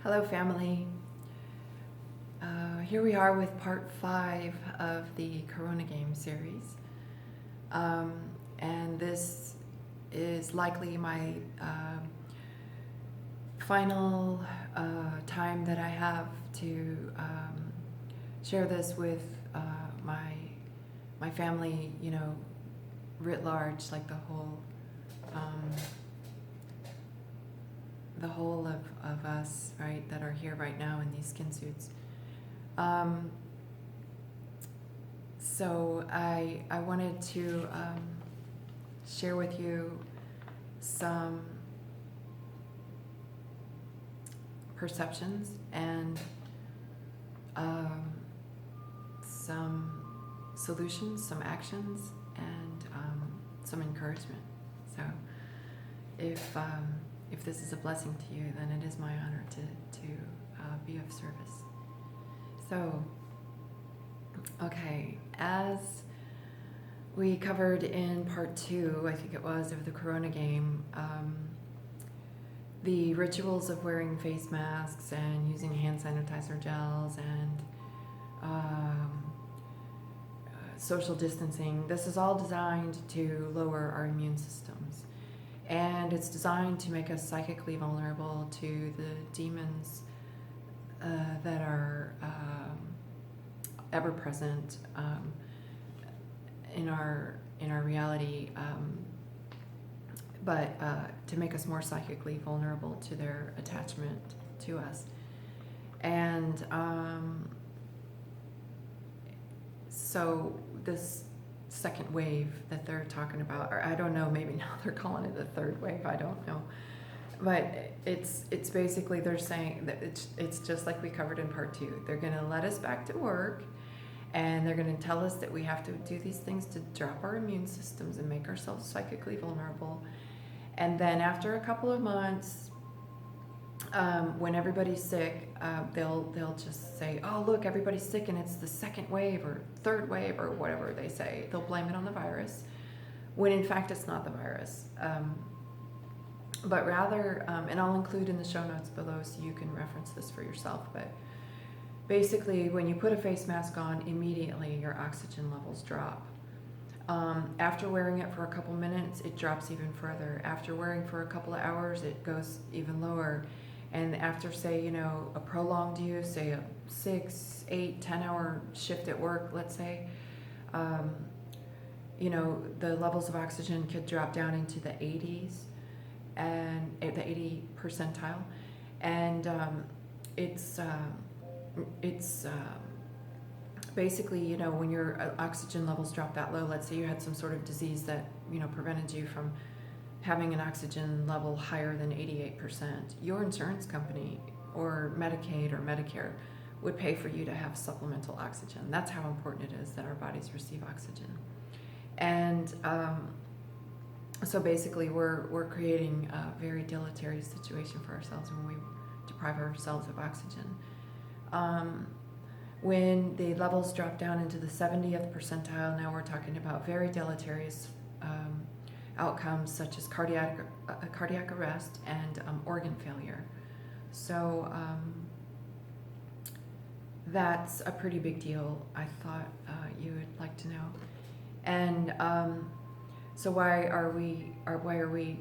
Hello, family. Here we are with part 5 of the Corona Game series. And this is likely my final time that I have to share this with my family, writ large, like the whole of us, right, that are here right now in these skin suits. So I wanted to share with you some perceptions and some solutions, some actions, and some encouragement. So if this is a blessing to you, then it is my honor to be of service. So, okay, as we covered in part 2, I think it was, of the Corona Game, the rituals of wearing face masks and using hand sanitizer gels and social distancing, this is all designed to lower our immune systems. And it's designed to make us psychically vulnerable to the demons that are ever present in our reality, but to make us more psychically vulnerable to their attachment to us. And so this second wave that they're talking about, or I don't know, maybe now they're calling it the third wave, I don't know, but it's basically, they're saying that it's just like we covered in part 2. They're going to let us back to work, and they're going to tell us that we have to do these things to drop our immune systems and make ourselves psychically vulnerable. And then after a couple of months, when everybody's sick, they'll just say, oh, look, everybody's sick and it's the second wave or third wave or whatever they say. They'll blame it on the virus, when in fact it's not the virus. But rather, and I'll include in the show notes below so you can reference this for yourself, but basically when you put a face mask on, immediately your oxygen levels drop. After wearing it for a couple minutes, it drops even further. After wearing for a couple of hours, it goes even lower. And after, say, a prolonged use, say a 6, 8, 10-hour shift at work, let's say, the levels of oxygen could drop down into the 80s, and the 80 percentile. And it's basically, when your oxygen levels drop that low, let's say you had some sort of disease that, prevented you from having an oxygen level higher than 88%, your insurance company or Medicaid or Medicare would pay for you to have supplemental oxygen. That's how important it is that our bodies receive oxygen. And so basically we're creating a very deleterious situation for ourselves when we deprive ourselves of oxygen. When the levels drop down into the 70th percentile, now we're talking about very deleterious outcomes such as cardiac arrest and organ failure. So that's a pretty big deal. I thought you would like to know. And so why are we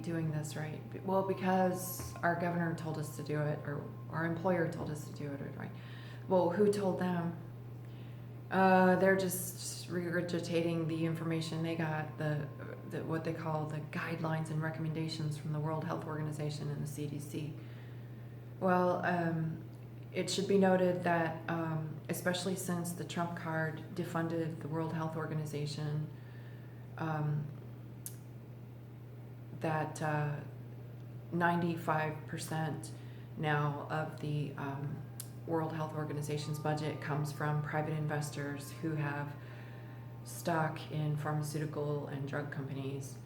doing this, right? Well, because our governor told us to do it, or our employer told us to do it, right? Well, who told them? They're just regurgitating the information they got, the what they call the guidelines and recommendations from the World Health Organization and the CDC. Well, it should be noted that, especially since the Trump card defunded the World Health Organization, that 95% now of the World Health Organization's budget comes from private investors who have stock in pharmaceutical and drug companies,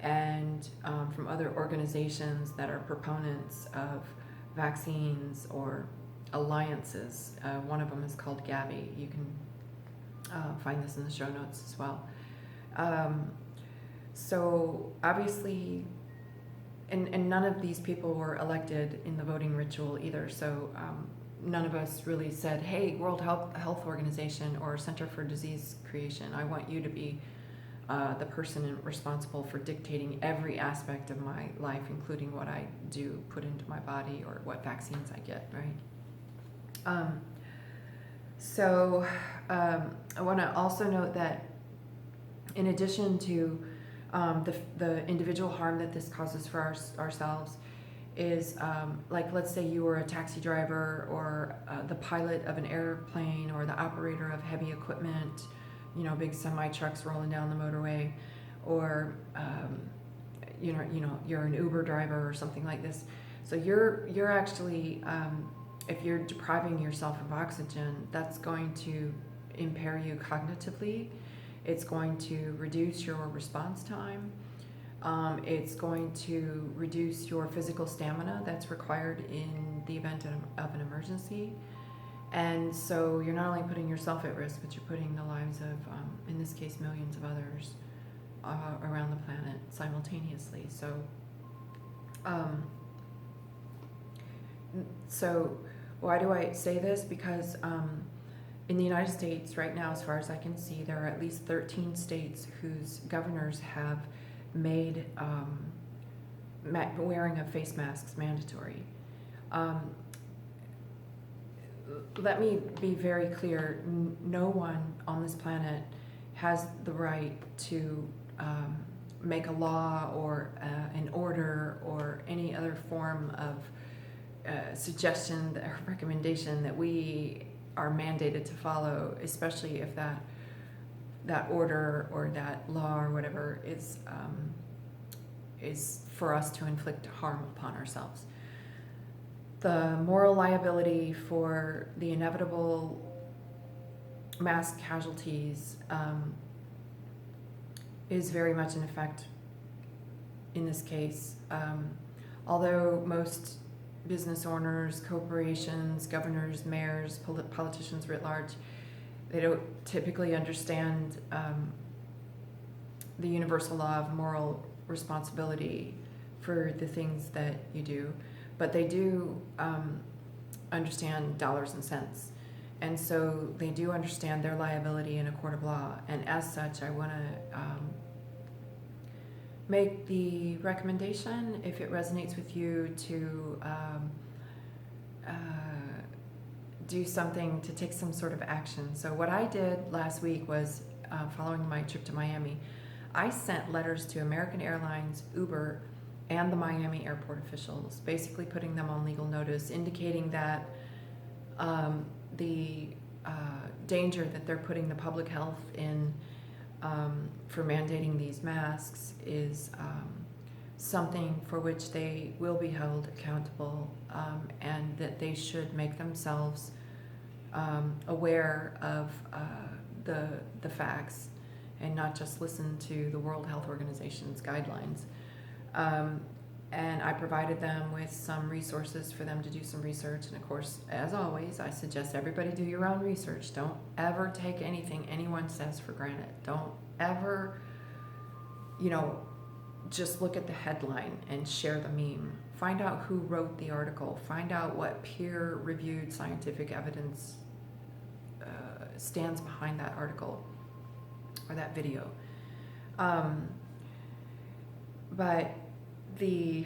and from other organizations that are proponents of vaccines or alliances. One of them is called Gavi. You can find this in the show notes as well. So obviously and none of these people were elected in the voting ritual either. So none of us really said, hey, World Health Organization or Center for Disease Creation, I want you to be the person responsible for dictating every aspect of my life, including what I do put into my body or what vaccines I get, right? I want to also note that in addition to the individual harm that this causes for ourselves is like, let's say you were a taxi driver or the pilot of an airplane or the operator of heavy equipment, big semi trucks rolling down the motorway, or you're an Uber driver or something like this. So you're actually if you're depriving yourself of oxygen, that's going to impair you cognitively. It's going to reduce your response time. It's going to reduce your physical stamina that's required in the event of an emergency. And so you're not only putting yourself at risk, but you're putting the lives of, in this case, millions of others around the planet simultaneously. So why do I say this? Because in the United States right now, as far as I can see, there are at least 13 states whose governors have made wearing of face masks mandatory. Let me be very clear, no one on this planet has the right to make a law or an order or any other form of suggestion or recommendation that we are mandated to follow, especially if that order or that law or whatever is for us to inflict harm upon ourselves. The moral liability for the inevitable mass casualties is very much in effect in this case. Although most business owners, corporations, governors, mayors, politicians writ large, they don't typically understand the universal law of moral responsibility for the things that you do, but they do understand dollars and cents, and so they do understand their liability in a court of law. And as such, I want to make the recommendation, if it resonates with you, to do something to take some sort of action. So what I did last week was, following my trip to Miami, I sent letters to American Airlines, Uber, and the Miami airport officials, basically putting them on legal notice, indicating that the danger that they're putting the public health in for mandating these masks is something for which they will be held accountable, and that they should make themselves aware of the facts and not just listen to the World Health Organization's guidelines. And I provided them with some resources for them to do some research. And of course, as always, I suggest everybody do your own research. Don't ever take anything anyone says for granted. Don't ever, just look at the headline and share the meme. Find out who wrote the article. Find out what peer-reviewed scientific evidence stands behind that article or that video. But the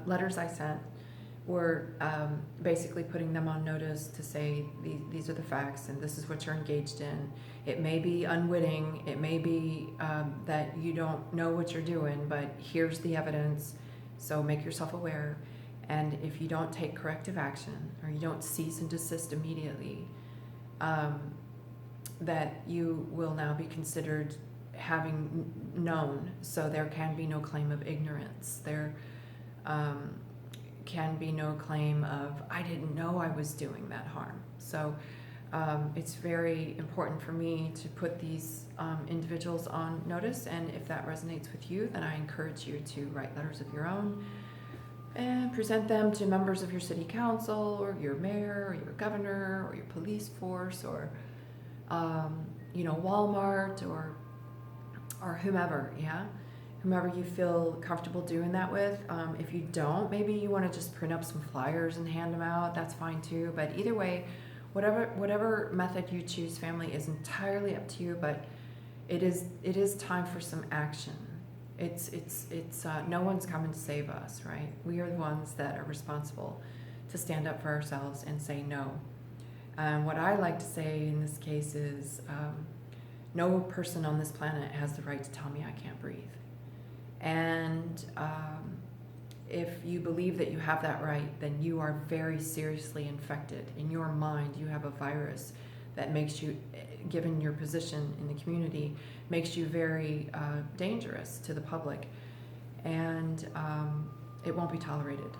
letters I sent were basically putting them on notice to say these are the facts and this is what you're engaged in. It may be unwitting, it may be that you don't know what you're doing, but here's the evidence, so make yourself aware. And if you don't take corrective action or you don't cease and desist immediately, that you will now be considered having known, so there can be no claim of ignorance. There can be no claim of, I didn't know I was doing that harm. So it's very important for me to put these individuals on notice, and if that resonates with you, then I encourage you to write letters of your own and present them to members of your city council or your mayor or your governor or your police force or Walmart or whomever, yeah? whomever you feel comfortable doing that with. If you don't, maybe you want to just print up some flyers and hand them out. That's fine too. But either way, whatever method you choose, family, is entirely up to you. But it is time for some action. It's no one's coming to save us, right? We are the ones that are responsible to stand up for ourselves and say no. What I like to say in this case is, no person on this planet has the right to tell me I can't breathe. And if you believe that you have that right, then you are very seriously infected. In your mind, you have a virus that makes you, given your position in the community, makes you very dangerous to the public. And it won't be tolerated.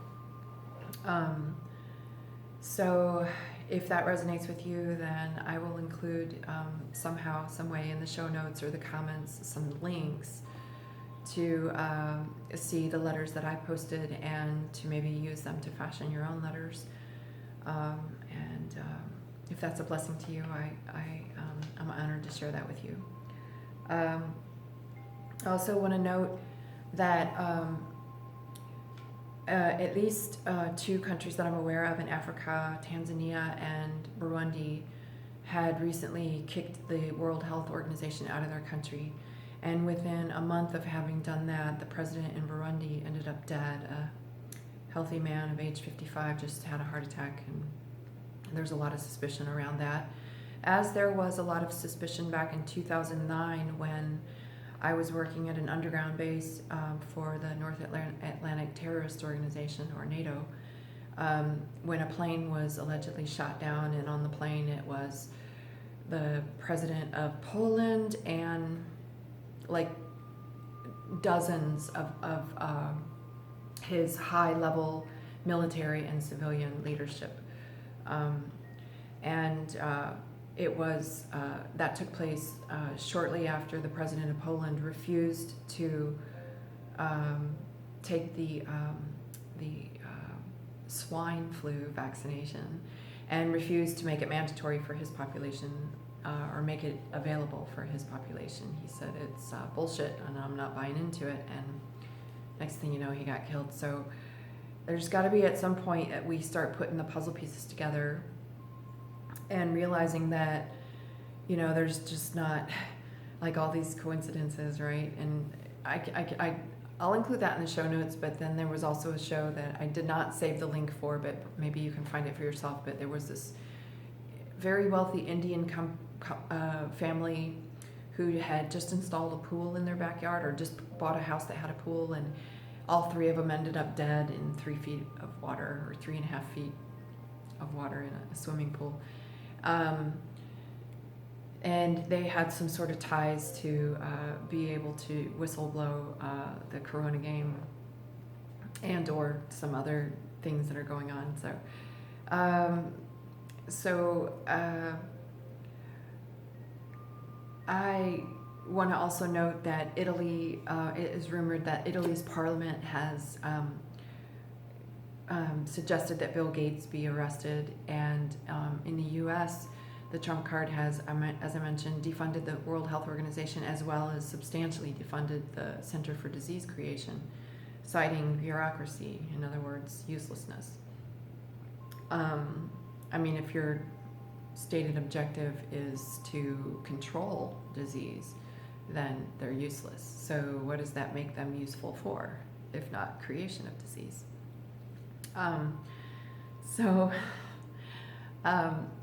So if that resonates with you, then I will include somehow, some way in the show notes or the comments, some links to see the letters that I posted and to maybe use them to fashion your own letters. And if that's a blessing to you, I'm honored to share that with you. I also want to note that at least 2 countries that I'm aware of in Africa, Tanzania and Burundi, had recently kicked the World Health Organization out of their country. And within a month of having done that, the president in Burundi ended up dead. A healthy man of age 55 just had a heart attack, and there's a lot of suspicion around that. As there was a lot of suspicion back in 2009 when I was working at an underground base for the North Atlantic Terrorist Organization, or NATO, when a plane was allegedly shot down, and on the plane it was the president of Poland and like dozens of his high-level military and civilian leadership. It was that took place shortly after the president of Poland refused to take the swine flu vaccination and refused to make it mandatory for his population or make it available for his population. He said it's bullshit and I'm not buying into it, and next thing you know, he got killed. So there's got to be at some point that we start putting the puzzle pieces together and realizing that, you know, there's just not like all these coincidences, right? And I'll include that in the show notes, but then there was also a show that I did not save the link for, but maybe you can find it for yourself. But there was this very wealthy Indian family who had just installed a pool in their backyard, or just bought a house that had a pool, and all 3 of them ended up dead in 3 feet of water, or 3.5 feet of water in a swimming pool. And they had some sort of ties to be able to whistle blow the Corona game and or some other things that are going on. So I want to also note that Italy, it is rumored that Italy's parliament has suggested that Bill Gates be arrested, and in the U.S., the Trump card has, as I mentioned, defunded the World Health Organization, as well as substantially defunded the Center for Disease Creation, citing bureaucracy, in other words, uselessness. I mean, if your stated objective is to control disease, then they're useless. So what does that make them useful for, if not creation of disease?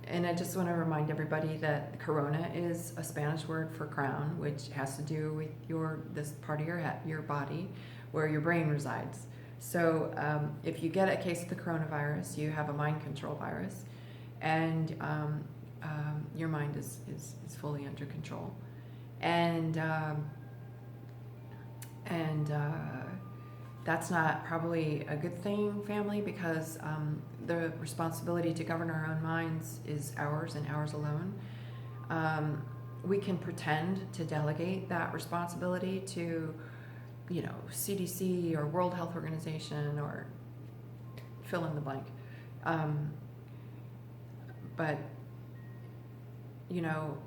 And I just want to remind everybody that corona is a Spanish word for crown, which has to do with this part of your body where your brain resides. So if you get a case of the coronavirus, you have a mind control virus, and your mind is fully under control. And that's not probably a good thing, family, because the responsibility to govern our own minds is ours and ours alone. We can pretend to delegate that responsibility to, you know, CDC or World Health Organization or fill in the blank. But, you know,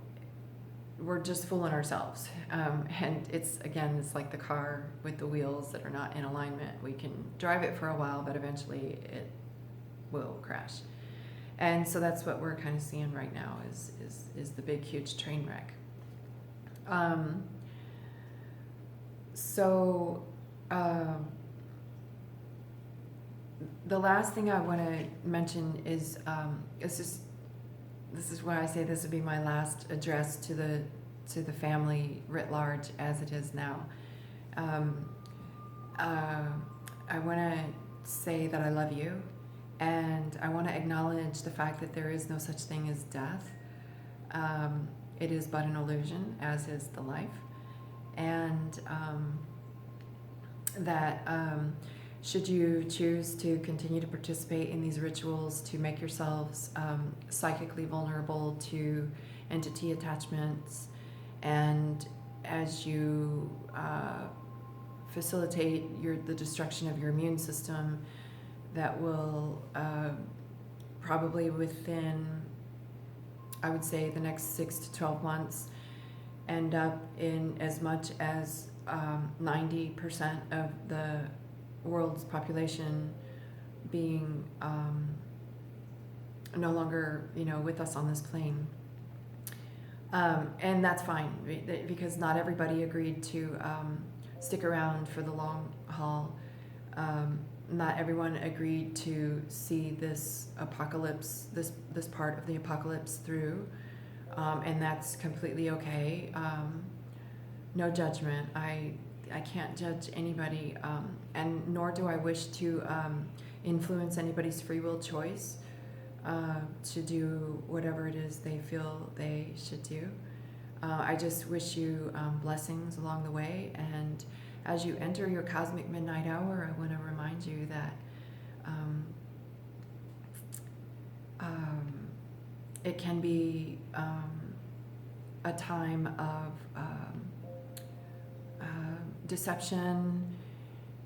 we're just fooling ourselves. And it's like the car with the wheels that are not in alignment. We can drive it for a while, but eventually it will crash. And so that's what we're kind of seeing right now is the big, huge train wreck. The last thing I want to mention is this is why I say this would be my last address to the family writ large as it is now. I want to say that I love you, and I want to acknowledge the fact that there is no such thing as death. It is but an illusion, as is the life, and that should you choose to continue to participate in these rituals to make yourselves psychically vulnerable to entity attachments, and as you facilitate the destruction of your immune system, that will probably within, I would say, the next 6 to 12 months end up in as much as 90% of the world's population being no longer, with us on this plane. And that's fine, because not everybody agreed to stick around for the long haul. Not everyone agreed to see this apocalypse, this part of the apocalypse through, and that's completely okay. No judgment. I can't judge anybody, and nor do I wish to influence anybody's free will choice to do whatever it is they feel they should do. I just wish you blessings along the way, and as you enter your cosmic midnight hour, I want to remind you that it can be a time of deception,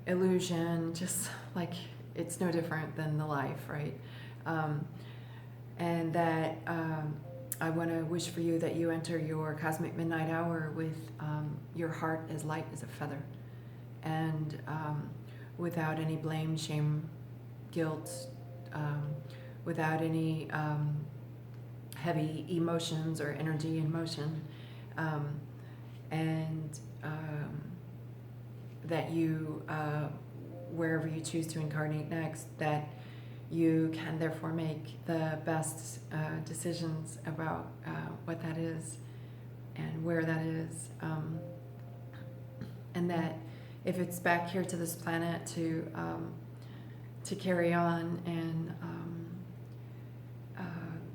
illusion, just like it's no different than the life, right? And that I want to wish for you that you enter your cosmic midnight hour with your heart as light as a feather, and without any blame, shame, guilt, without any heavy emotions or energy in motion, and that you, wherever you choose to incarnate next, that you can therefore make the best decisions about what that is and where that is, and that if it's back here to this planet to carry on, and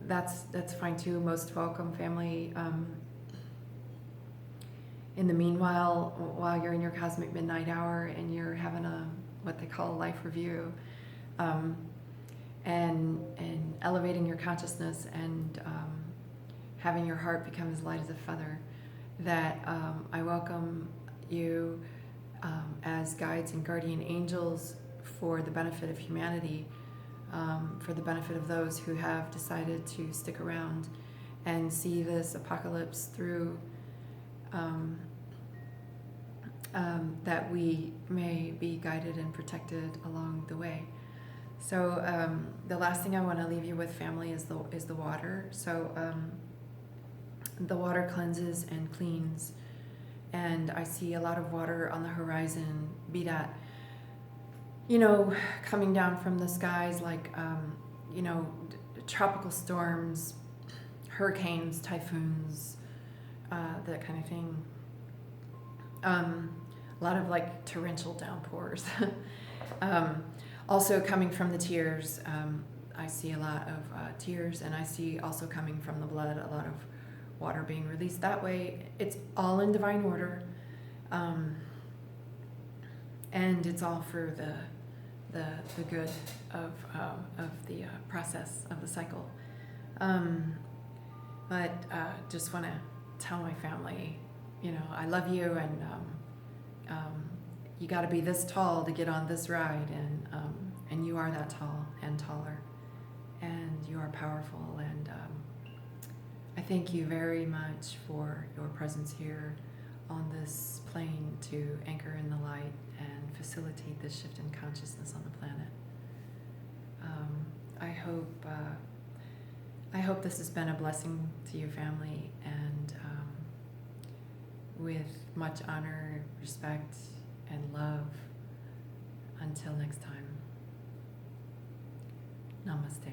that's fine too. Most welcome, family. In the meanwhile, while you're in your cosmic midnight hour and you're having what they call a life review, and elevating your consciousness, and having your heart become as light as a feather, that I welcome you as guides and guardian angels for the benefit of humanity, for the benefit of those who have decided to stick around and see this apocalypse through, that we may be guided and protected along the way. So the last thing I want to leave you with, family, is the water. So the water cleanses and cleans, and I see a lot of water on the horizon, be that, coming down from the skies, like, tropical storms, hurricanes, typhoons, that kind of thing. A lot of like torrential downpours. Also coming from the tears, I see a lot of tears, and I see also coming from the blood a lot of water being released that way. It's all in divine order, and it's all for the good of the process of the cycle. But just want to tell my family, I love you, and you got to be this tall to get on this ride, and you are that tall and taller, and you are powerful, and I thank you very much for your presence here on this plane to anchor in the light and facilitate this shift in consciousness on the planet. I hope this has been a blessing to your family, and with much honor, respect, and love. Until next time, namaste.